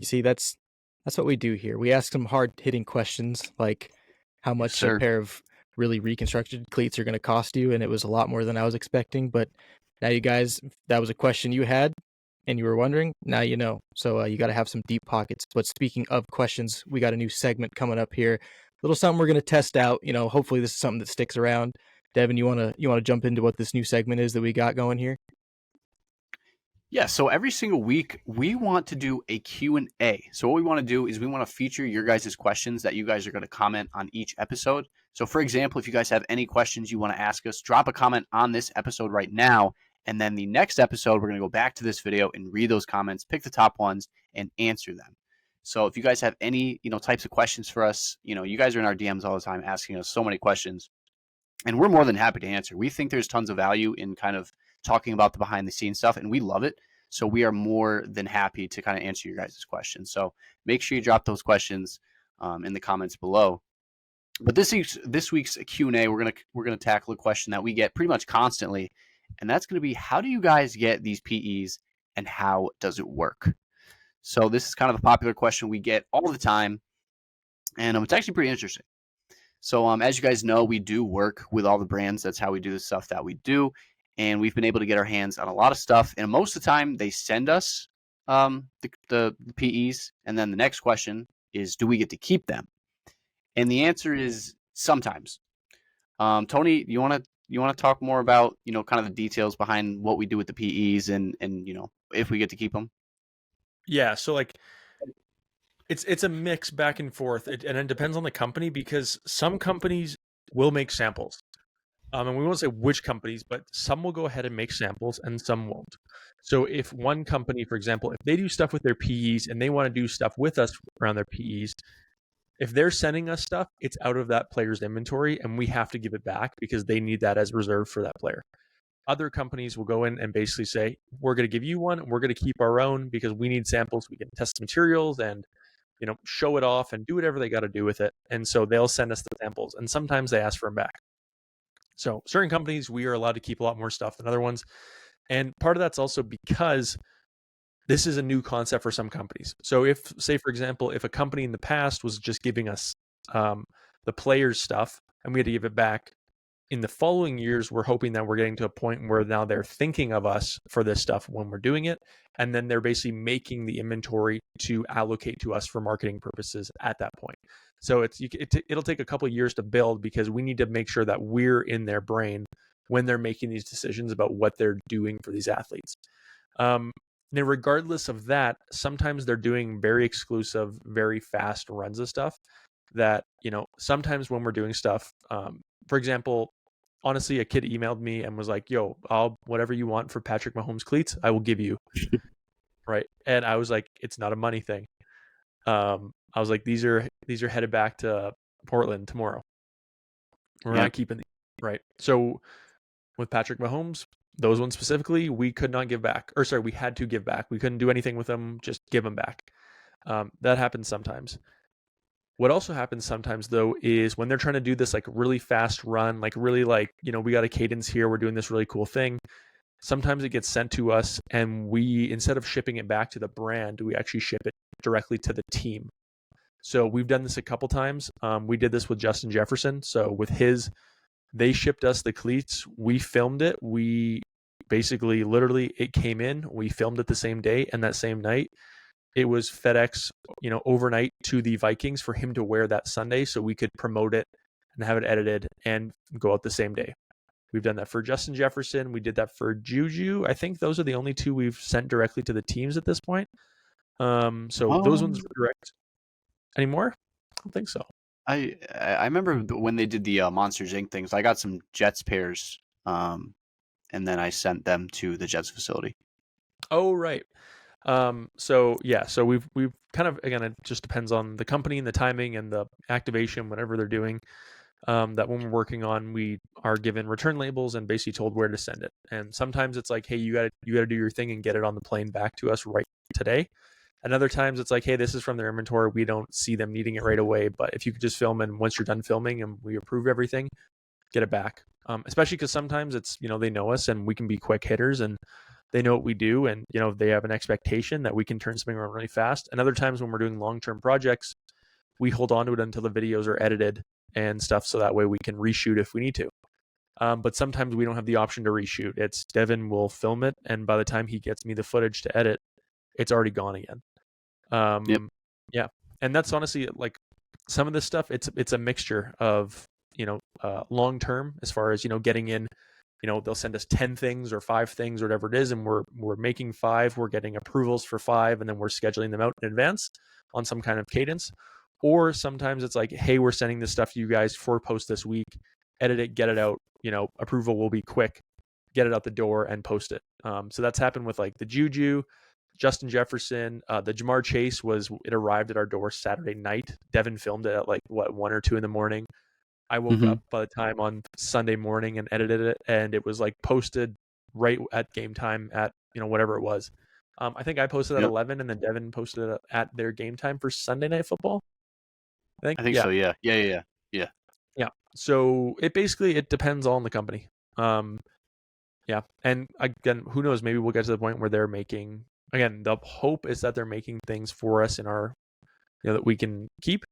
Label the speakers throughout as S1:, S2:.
S1: You see, that's what we do here. We ask some hard-hitting questions, like how
S2: Yes,
S1: much a
S2: sir.
S1: pair of really reconstructed cleats are going to cost you, and it was a lot more than I was expecting. But now you guys, that was a question you had, and you were wondering. Now you know. So you got to have some deep pockets. But speaking of questions, we got a new segment coming up here. A little something we're going to test out. Hopefully this is something that sticks around. Devin, you wanna jump into what this new segment is that we got going here?
S2: Yeah, so every single week we want to do a Q&A. So what we want to do is we want to feature your guys' questions that you guys are going to comment on each episode. So for example, if you guys have any questions you want to ask us, drop a comment on this episode right now. And then the next episode, we're going to go back to this video and read those comments, pick the top ones, and answer them. So if you guys have any, types of questions for us, you guys are in our DMs all the time asking us so many questions, and we're more than happy to answer. We think there's tons of value in kind of talking about the behind the scenes stuff, and we love it. So we are more than happy to kind of answer your guys' questions. So make sure you drop those questions in the comments below. But this week's Q&A, we're gonna tackle a question that we get pretty much constantly, and that's going to be, how do you guys get these PEs and how does it work? So this is kind of a popular question we get all the time, and it's actually pretty interesting. So as you guys know, we do work with all the brands. That's how we do the stuff that we do. And we've been able to get our hands on a lot of stuff. And most of the time, they send us the PEs. And then the next question is, do we get to keep them? And the answer is sometimes. Tony, you want to talk more about kind of the details behind what we do with the PEs and if we get to keep them?
S3: Yeah. So it's a mix back and forth, and it depends on the company, because some companies will make samples. And we won't say which companies, but some will go ahead and make samples and some won't. So if one company, for example, if they do stuff with their PEs and they want to do stuff with us around their PEs, if they're sending us stuff, it's out of that player's inventory and we have to give it back because they need that as reserve for that player. Other companies will go in and basically say, we're going to give you one, and we're going to keep our own because we need samples. We can test materials and show it off and do whatever they got to do with it. And so they'll send us the samples, and sometimes they ask for them back. So certain companies, we are allowed to keep a lot more stuff than other ones. And part of that's also because this is a new concept for some companies. So if, say, for example, if a company in the past was just giving us the players' stuff and we had to give it back, in the following years, we're hoping that we're getting to a point where now they're thinking of us for this stuff when we're doing it. And then they're basically making the inventory to allocate to us for marketing purposes at that point. So it'll take a couple of years to build because we need to make sure that we're in their brain when they're making these decisions about what they're doing for these athletes. Now, regardless of that, sometimes they're doing very exclusive, very fast runs of stuff that, sometimes when we're doing stuff, for example, honestly, a kid emailed me and was like, yo, whatever you want for Patrick Mahomes cleats, I will give you. Right. And I was like, it's not a money thing. I was like, these are headed back to Portland tomorrow. We're not keeping these. Right. So with Patrick Mahomes, those ones specifically, we could not give back. Or sorry, we had to give back. We couldn't do anything with them, just give them back. That happens sometimes. What also happens sometimes, though, is when they're trying to do this really fast run, really we got a cadence here, we're doing this really cool thing. Sometimes it gets sent to us, and we, instead of shipping it back to the brand, we actually ship it directly to the team. So we've done this a couple times. We did this with Justin Jefferson. So with they shipped us the cleats. We filmed it. We basically, literally, it came in. We filmed it the same day, and that same night, it was FedEx, overnight to the Vikings for him to wear that Sunday so we could promote it and have it edited and go out the same day. We've done that for Justin Jefferson. We did that for Juju. I think those are the only two we've sent directly to the teams at this point. So those ones were direct. Any more? I don't think so.
S2: I remember when they did the Monsters Inc. things, I got some Jets pairs, and then I sent them to the Jets facility.
S3: Oh, right. So we've kind of, again, it just depends on the company and the timing and the activation, whatever they're doing. That when we're working on, we are given return labels and basically told where to send it. And sometimes it's like, hey, you gotta do your thing and get it on the plane back to us right today. And other times it's like, hey, this is from their inventory. We don't see them needing it right away, but if you could just film, and once you're done filming and we approve everything, get it back. Especially because sometimes it's, they know us and we can be quick hitters, and they know what we do, and they have an expectation that we can turn something around really fast. And other times when we're doing long-term projects, we hold on to it until the videos are edited and stuff, so that way we can reshoot if we need to. But sometimes we don't have the option to reshoot. It's Devin will film it, and by the time he gets me the footage to edit, it's already gone again.
S2: Yep.
S3: Yeah, and that's honestly like some of this stuff. It's a mixture of long term, as far as getting in. They'll send us 10 things or 5 things or whatever it is, and we're making 5. We're getting approvals for 5, and then we're scheduling them out in advance on some kind of cadence. Or sometimes it's like, hey, we're sending this stuff to you guys for post this week. Edit it, get it out. Approval will be quick. Get it out the door and post it. So that's happened with like the Juju, Justin Jefferson, the Jamar Chase it arrived at our door Saturday night. Devin filmed it at like 1 or 2 in the morning. I woke up by the time on Sunday morning and edited it, and it was like posted right at game time at whatever it was. I think I posted at 11, and then Devin posted it at their game time for Sunday Night Football.
S2: I think so. Yeah.
S3: So it depends on the company. Yeah, and again, who knows? Maybe we'll get to the point where they're making. Again, the hope is that they're making things for us in our, that we can keep.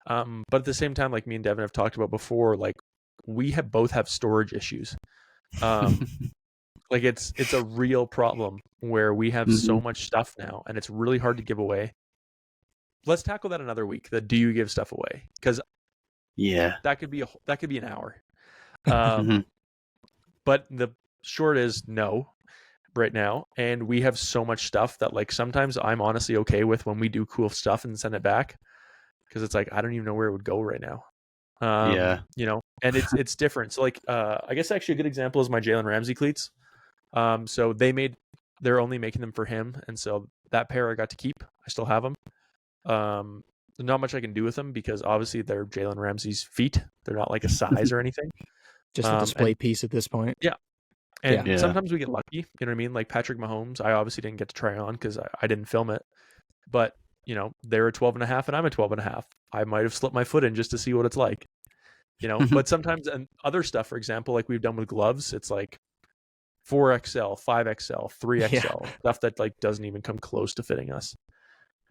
S3: But at the same time, like me and Devin have talked about before, like we both have storage issues. Like it's a real problem where we have so much stuff now, and it's really hard to give away. Let's tackle that another week. Do you give stuff away? Because that could be an hour. But the short is no right now, and we have so much stuff that like sometimes I'm honestly okay with when we do cool stuff and send it back, because it's like I don't even know where it would go right now. And it's different. So like I guess actually a good example is my Jalen Ramsey cleats. So they're only making them for him, and so that pair I got to keep. I still have them. Not much I can do with them because obviously they're Jalen Ramsey's feet. They're not like a size or anything.
S1: Just a display piece at this point.
S3: Yeah. And sometimes we get lucky, you know what I mean? Like Patrick Mahomes, I obviously didn't get to try on because I didn't film it. But, they're a 12.5 and I'm a 12.5. I might have slipped my foot in just to see what it's like. But sometimes, and other stuff, for example, like we've done with gloves, it's like 4XL, 5XL, 3XL, stuff that like doesn't even come close to fitting us.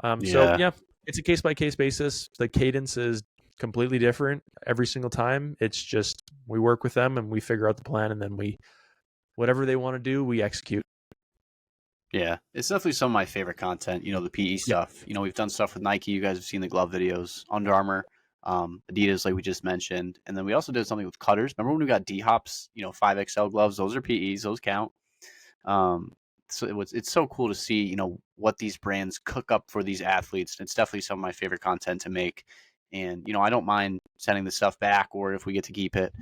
S3: So yeah, it's a case-by-case basis. The cadence is completely different every single time. It's just we work with them and we figure out the plan, and then whatever they want to do, we execute.
S2: Yeah, it's definitely some of my favorite content, the PE stuff. We've done stuff with Nike. You guys have seen the glove videos, Under Armour, Adidas, like we just mentioned. And then we also did something with cutters. Remember when we got D-Hops, 5XL gloves? Those are PEs. Those count. So it's so cool to see, what these brands cook up for these athletes. It's definitely some of my favorite content to make. And, I don't mind sending the stuff back, or if we get to keep it.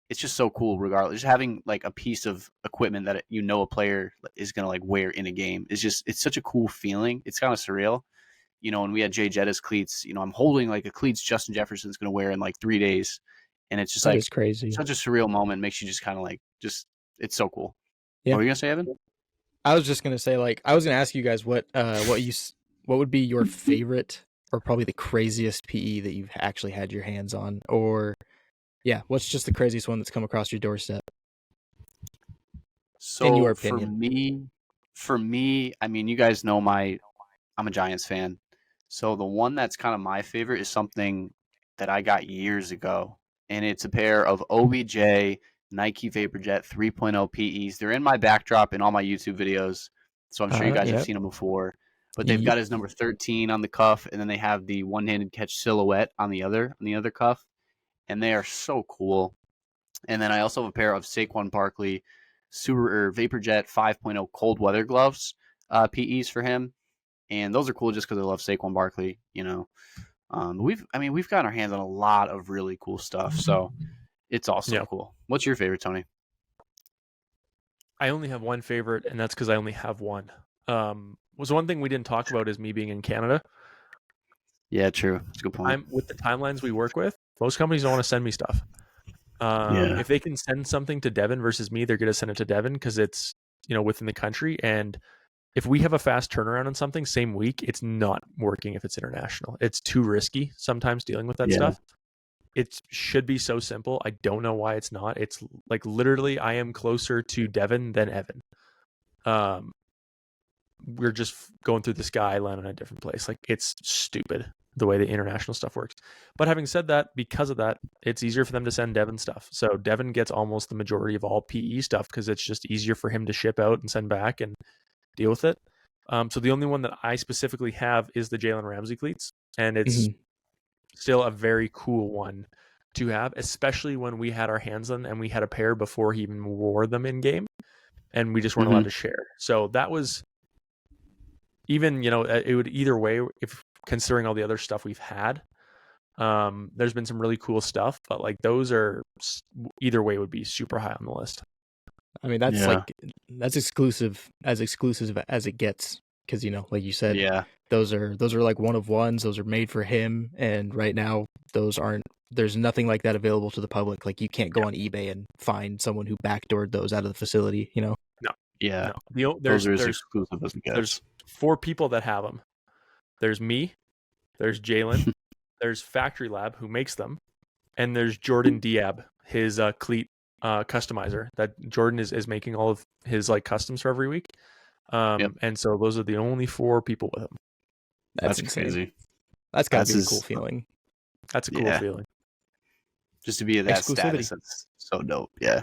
S2: It's just so cool regardless. Just having like a piece of equipment that a player is going to like wear in a game is it's such a cool feeling. It's kind of surreal. When we had Jay Jetta's cleats, I'm holding like a cleats Justin Jefferson's going to wear in like 3 days. And it's just
S1: It's crazy.
S2: Such a surreal moment. Makes you just kind of like, it's so cool.
S1: Yeah.
S2: What were you going to say, Evan?
S1: I was just going to say, like, I was going to ask you guys what would be your favorite or probably the craziest PE that you've actually had your hands on, or what's just the craziest one that's come across your doorstep?
S2: So
S1: in your opinion.
S2: For me, I mean, you guys know I'm a Giants fan. So the one that's kind of my favorite is something that I got years ago, and it's a pair of OBJ Nike VaporJet 3.0 PEs. They're in my backdrop in all my YouTube videos, so I'm sure you guys have seen them before. But they've got his number 13 on the cuff, and then they have the one-handed catch silhouette on the other cuff. And they are so cool. And then I also have a pair of Saquon Barkley VaporJet 5.0 cold weather gloves, PEs for him, and those are cool just because I love Saquon Barkley. We've gotten our hands on a lot of really cool stuff, so it's also cool. What's your favorite, Tony?
S3: I only have one favorite, and that's because I only have one. One thing we didn't talk about is me being in Canada.
S2: Yeah, true. That's a good point.
S3: With the timelines we work with, most companies don't want to send me stuff. If they can send something to Devin versus me, they're going to send it to Devin because it's within the country. And if we have a fast turnaround on something same week, it's not working if it's international. It's too risky sometimes dealing with that stuff. It should be so simple. I don't know why it's not. It's like literally I am closer to Devin than Evan. we're just going through the sky, land on a different place. Like, it's stupid the way the international stuff works. But having said that, because of that, it's easier for them to send Devin stuff. So Devin gets almost the majority of all PE stuff because it's just easier for him to ship out and send back and deal with it. So the only one that I specifically have is the Jalen Ramsey cleats, and it's still a very cool one to have, especially when we had our hands on and we had a pair before he even wore them in game, and we just weren't allowed to share. So that was even, it would either way, if considering all the other stuff we've had, there's been some really cool stuff, but like those are either way would be super high on the list.
S1: I mean, that's exclusive as it gets, because like you said, those are like one of ones. Those are made for him, and right now there's nothing like that available to the public. Like, you can't go on eBay and find someone who backdoored those out of the facility.
S3: No.
S2: Those are as exclusive as it gets.
S3: There's 4 people that have them. There's me, there's Jalen, there's Factory Lab, who makes them, and there's Jordan Diab, his cleat customizer that Jordan is making all of his like customs for every week. And so those are the only 4 people with him.
S1: That's crazy. That's gotta be a cool feeling.
S3: That's a cool feeling.
S2: Just to be at that status, that's so dope. Yeah.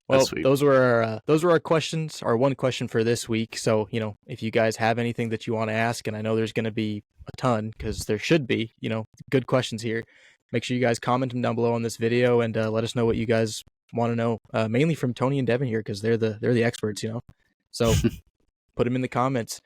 S1: Well, those were our questions, our one question for this week. So, if you guys have anything that you want to ask, and I know there's going to be a ton, because there should be, good questions here, make sure you guys comment them down below on this video, and let us know what you guys want to know, mainly from Tony and Devin here, because they're the experts, So put them in the comments.